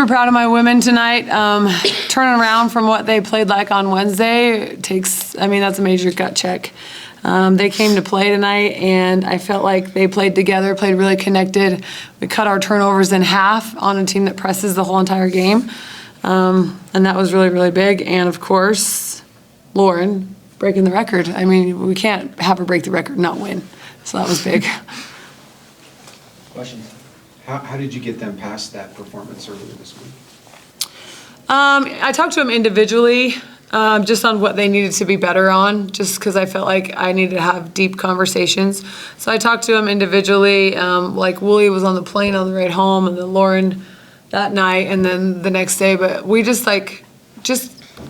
super proud of my women tonight. Turning around from what they played like on Wednesday that's a major gut check. They came to play tonight, and I felt like they played together, played really connected. We cut our turnovers in half on a team that presses the whole entire game, and that was really, really big. And, of course, Lauren breaking the record. I mean, we can't have her break the record and not win, so that was big. Questions? How did you get them past that performance earlier this week? I talked to them individually, just on what they needed to be better on, just because I felt like I needed to have deep conversations. So I talked to them individually. Like Wooly was on the plane on the ride home, and then Lauren that night, and then the next day. But we just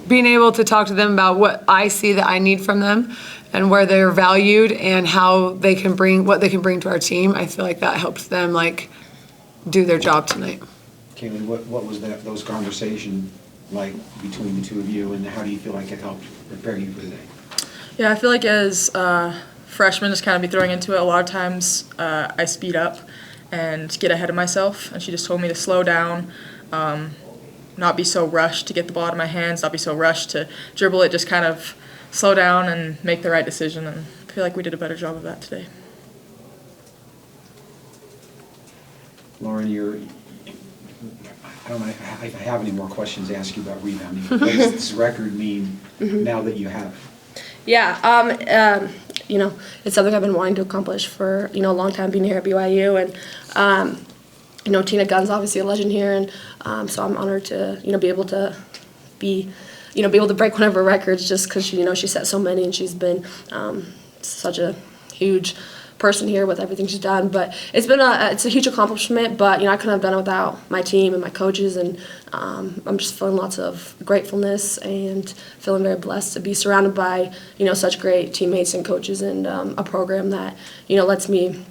being able to talk to them about what I see that I need from them, and where they're valued, and how they can bring what they can bring to our team. I feel like that helped them do their job tonight. Kaylee, what was those conversations like between the two of you, and how do you feel like it helped prepare you for today? Yeah, I feel like as freshmen, just kind of be throwing into it, a lot of times I speed up and get ahead of myself, and she just told me to slow down, not be so rushed to get the ball out of my hands, not be so rushed to dribble it, just kind of slow down and make the right decision, and I feel like we did a better job of that today. Lauren, I don't know if I have any more questions to ask you about rebounding. What does this record mean now that you have it? Yeah, it's something I've been wanting to accomplish for, a long time being here at BYU. And, Tina Gunn's obviously a legend here. And so I'm honored to, be able to be able to break one of her records just because, she set so many, and she's been such a huge person here with everything she's done. But it's been it's a huge accomplishment, but I couldn't have done it without my team and my coaches, and I'm just feeling lots of gratefulness and feeling very blessed to be surrounded by such great teammates and coaches, and a program that lets me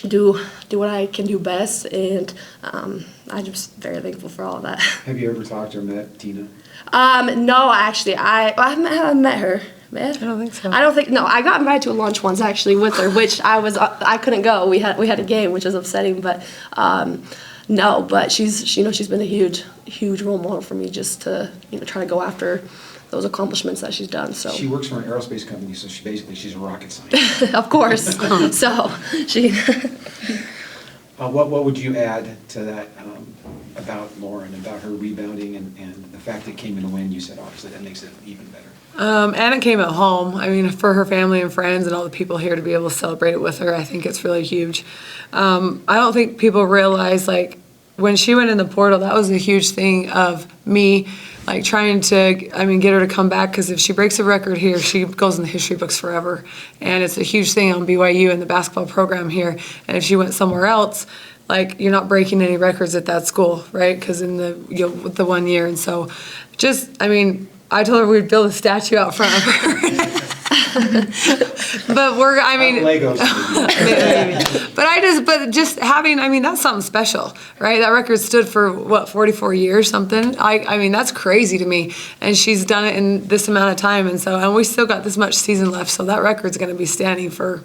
do what I can do best, and I'm just very thankful for all of that. Have you ever talked or met Tina? No, actually, I met her. I don't think so. No, I got invited to a lunch once actually with her, which I couldn't go. We had a game, which is upsetting, but no. But she's been a huge role model for me, just to try to go after those accomplishments that she's done. So she works for an aerospace company, so she's a rocket scientist. Of course. So she. What would you add to that about Lauren, about her rebounding and the fact that it came in a win? You said obviously that makes it even better. And it came at home. I mean, for her family and friends and all the people here to be able to celebrate it with her, I think it's really huge. I don't think people realize, when she went in the portal, that was a huge thing of me, trying to, get her to come back, because if she breaks a record here, she goes in the history books forever. And it's a huge thing on BYU and the basketball program here. And if she went somewhere else, you're not breaking any records at that school, right? Because in the 1 year. And so I told her we'd build a statue out front of her. But Legos. but just having, that's something special, right? That record stood for 44 years, something. That's crazy to me. And she's done it in this amount of time. And we still got this much season left. So that record's going to be standing for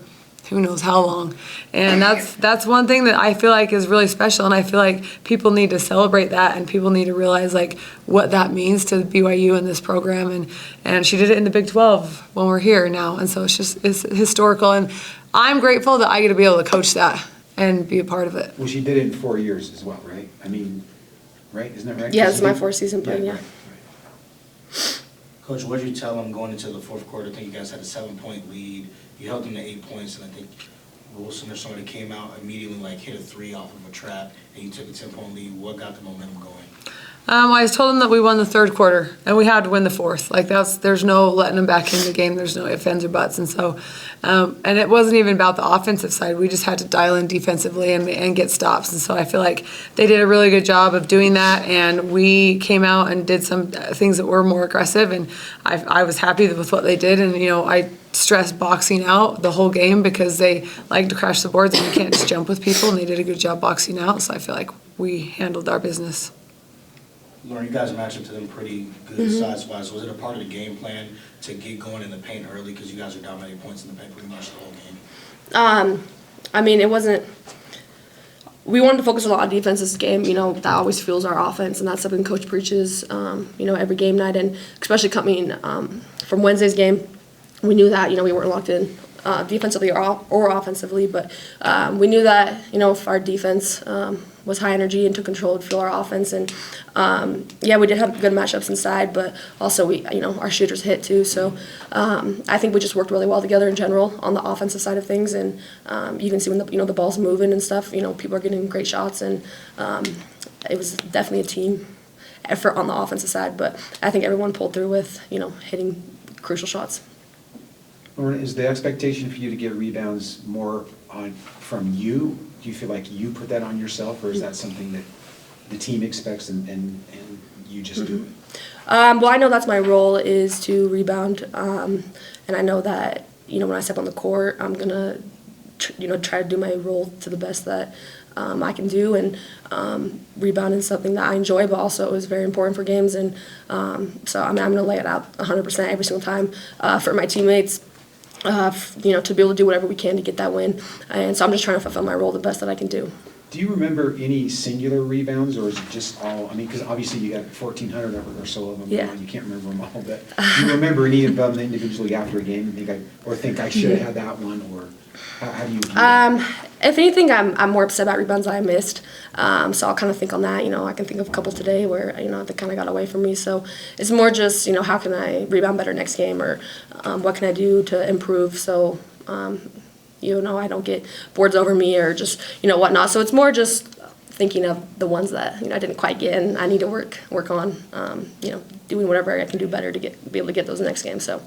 who knows how long. And that's one thing that I feel like is really special, and I feel like people need to celebrate that, and people need to realize what that means to BYU and this program. And she did it in the Big 12 when we're here now, and so it's historical, and I'm grateful that I get to be able to coach that and be a part of it. Well, she did it in 4 years as well, right? Right? Isn't that right? Yeah, it's my fourth season playing. Yeah. Right. Coach, what did you tell them going into the fourth quarter? I think you guys had a 7-point lead. You held them to 8 points, and I think Wilson or somebody came out immediately, hit a three off of a trap, and you took a 10-point lead. What got the momentum going? I told them that we won the third quarter, and we had to win the fourth. There's no letting them back in the game. There's no ifs, ands, or buts. And so, and it wasn't even about the offensive side. We just had to dial in defensively and get stops. And so I feel like they did a really good job of doing that, and we came out and did some things that were more aggressive, and I was happy with what they did. And, I stressed boxing out the whole game because they like to crash the boards, and you can't just jump with people, and they did a good job boxing out. So I feel like we handled our business. Lauren, you guys matched up to them pretty good size-wise. Was it a part of the game plan to get going in the paint early, because you guys are down many points in the paint pretty much the whole game? It wasn't. we wanted to focus a lot on defense this game. That always fuels our offense, and that's something Coach preaches, every game night. And especially coming from Wednesday's game, we knew that, we weren't locked in defensively or offensively, but we knew that, if our defense was high energy and took control, it would fuel our offense. And we did have good matchups inside, but also our shooters hit too. So I think we just worked really well together in general on the offensive side of things. And you can see when the ball's moving and stuff, people are getting great shots, and it was definitely a team effort on the offensive side. But I think everyone pulled through with hitting crucial shots. Lauren, is the expectation for you to get rebounds more from you? Do you feel like you put that on yourself, or is that something that the team expects and you just do it? Well, I know that's my role, is to rebound, and I know that when I step on the court, I'm gonna try to do my role to the best that I can do, and rebounding is something that I enjoy, but also is very important for games. And so I'm gonna lay it out 100% every single time for my teammates. To be able to do whatever we can to get that win. And so I'm just trying to fulfill my role the best that I can do. Do you remember any singular rebounds, or is it just all, because obviously you got 1,400 or so of them. Yeah. You can't remember them all, but do you remember any of them individually after a game and think I should have had that one, or how do you view that? If anything, I'm more upset about rebounds that I missed. So I'll kind of think on that. I can think of a couple today where, they kind of got away from me. So it's more just, how can I rebound better next game, or what can I do to improve so, I don't get boards over me or just, whatnot. So it's more just thinking of the ones that, I didn't quite get and I need to work on, doing whatever I can do better to be able to get those next games. So.